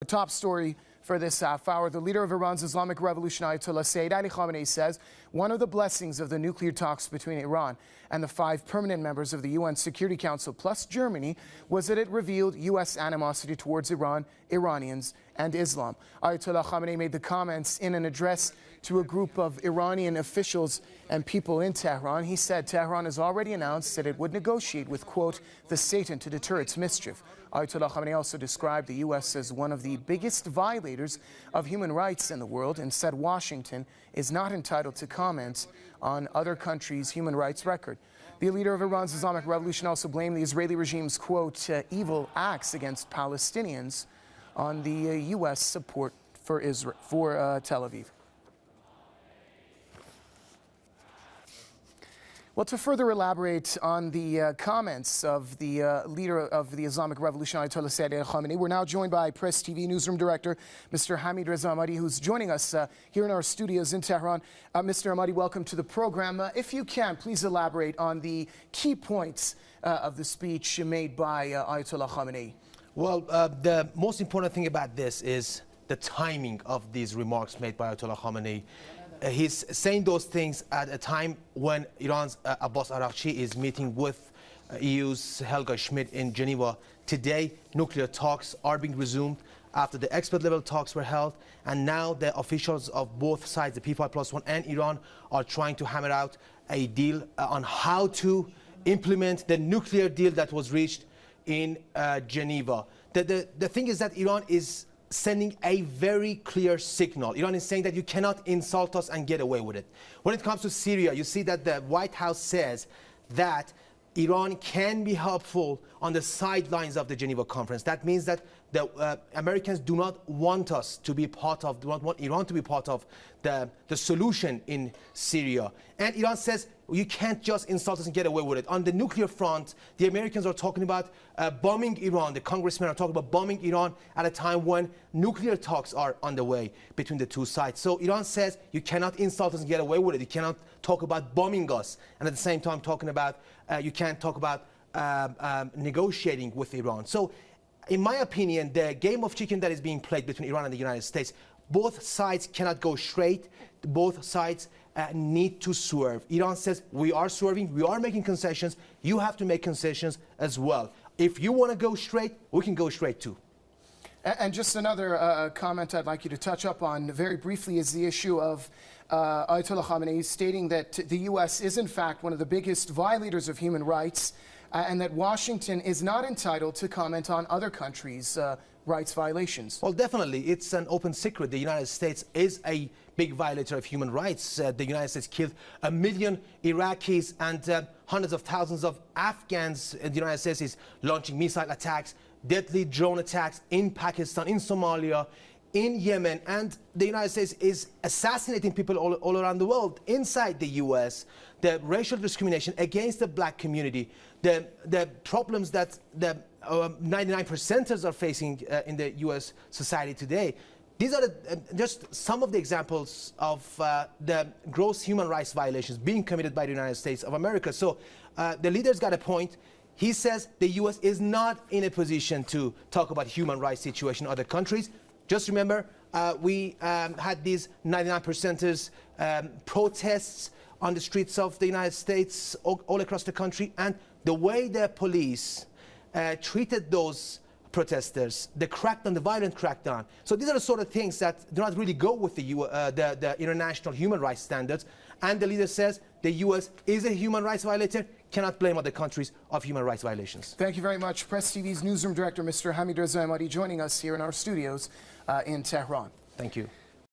Top story for this half hour. The leader of Iran's Islamic Revolution, Ayatollah Sayyid Ali Khamenei, says one of the blessings of the nuclear talks between Iran and the 5 permanent members of the UN Security Council, plus Germany, was that it revealed U.S. animosity towards Iran, Iranians, and Islam. Ayatollah Khamenei made the comments in an address to a group of Iranian officials and people in Tehran. He said Tehran has already announced that it would negotiate with, quote, the Satan to deter its mischief. Ayatollah Khamenei also described the U.S. as one of the biggest violators of human rights in the world and said Washington is not entitled to comment on other countries' human rights record. The leader of Iran's Islamic Revolution also blamed the Israeli regime's, quote, evil acts against Palestinians on the U.S. support for Tel Aviv. Well, to further elaborate on the comments of the leader of the Islamic Revolution, Ayatollah Sayyid Ali Khamenei, we're now joined by Press TV newsroom director, Mr. Hamid Reza Ahmadi, who's joining us here in our studios in Tehran. Mr. Ahmadi, welcome to the program. If you can, please elaborate on the key points of the speech made by Ayatollah Khamenei. Well, the most important thing about this is the timing of these remarks made by Ayatollah Khamenei. He's saying those things at a time when Iran's Abbas Araghchi is meeting with EU's Helga Schmidt in Geneva. Today, nuclear talks are being resumed after the expert-level talks were held, and now the officials of both sides, the P5+1 and Iran, are trying to hammer out a deal on how to implement the nuclear deal that was reached in Geneva. The thing is that Iran is sending a very clear signal. Iran is saying that you cannot insult us and get away with it. When it comes to Syria, you see that the White House says that Iran can be helpful on the sidelines of the Geneva conference. That means that the Americans do not want us to be part of, do not want Iran to be part of the solution in Syria. And Iran says you can't just insult us and get away with it. On the nuclear front, the Americans are talking about bombing Iran. The congressmen are talking about bombing Iran at a time when nuclear talks are underway between the two sides. So Iran says you cannot insult us and get away with it. You cannot talk about bombing us and at the same time talking about you can't talk about negotiating with Iran. So in my opinion, the game of chicken that is being played between Iran and the United States, both sides cannot go straight. Both sides need to swerve. Iran says we are swerving, we are making concessions. You have to make concessions as well. If you want to go straight, we can go straight too. And just another comment I'd like you to touch up on very briefly is the issue of Ayatollah Khamenei stating that the U.S. is in fact one of the biggest violators of human rights and that Washington is not entitled to comment on other countries' rights violations. Well, definitely. It's an open secret. The United States is a big violator of human rights. The United States killed 1 million Iraqis and hundreds of thousands of Afghans. The United States is launching missile attacks, deadly drone attacks in Pakistan, in Somalia, in Yemen, and the United States is assassinating people all around the world. Inside the U.S., the racial discrimination against the black community, the problems that the 99%ers are facing in the U.S. society today. These are just some of the examples of the gross human rights violations being committed by the United States of America. So the leader's got a point. He says the U.S. is not in a position to talk about human rights situation in other countries. Just remember, we had these 99%ers protests on the streets of the United States all across the country, and the way the police treated those protesters, the crackdown, the violent crackdown. So these are the sort of things that do not really go with the international human rights standards. And the leader says the U.S. is a human rights violator, cannot blame other countries of human rights violations. Thank you very much. Press TV's newsroom director, Mr. Hamid Reza Ahmadi, joining us here in our studios in Tehran. Thank you.